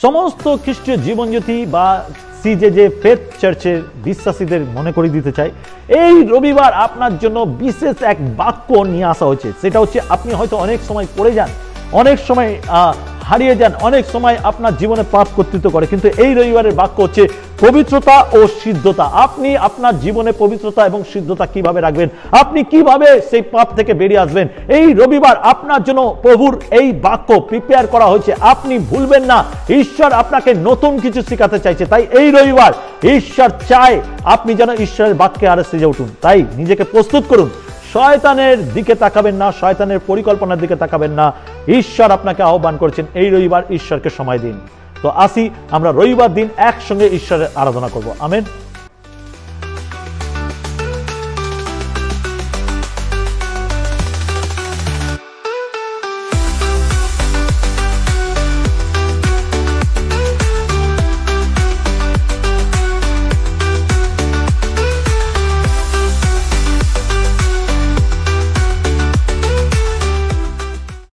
সমস্ত খ্রিস্টীয় জীবনজ্যোতি বা সিজে ফেথ চার্চের বিশ্বাসীদের মনে করে দিতে চাই, এই রবিবার আপনার জন্য বিশেষ এক বাক্য নিয়ে আসা হয়েছে। সেটা হচ্ছে, আপনি হয়তো অনেক সময় পড়ে যান, অনেক সময় হারিয়ে যান, অনেক সময় আপনার জীবনে পাপ কর্তৃত্ব করে, কিন্তু এই রবিবারের বাক্য হচ্ছে পবিত্রতা ও সিদ্ধতা। আপনি আপনার জীবনে পবিত্রতা এবং সিদ্ধতা কিভাবে রাখবেন, আপনি কিভাবে সেই পাপ থেকে বেরিয়ে আসবেন, এই রবিবার আপনার জন্য প্রভুর এই বাক্য প্রিপেয়ার করা হয়েছে। আপনি ভুলবেন না, ঈশ্বর আপনাকে নতুন কিছু শেখাতে চাইছে। তাই এই রবিবার ঈশ্বর চায় আপনি যেন ঈশ্বরের বাক্যে আরো সেজে উঠুন। তাই নিজেকে প্রস্তুত করুন, শয়তানের দিকে তাকাবেন না, শয়তানের পরিকল্পনার দিকে তাকাবেন না। ঈশ্বর আপনাকে আহ্বান করছেন এই রবিবার ঈশ্বরকে সময় দিন। তো আসি আমরা রবিবার দিন একসঙ্গে ঈশ্বরের আরাধনা করব। আমেন।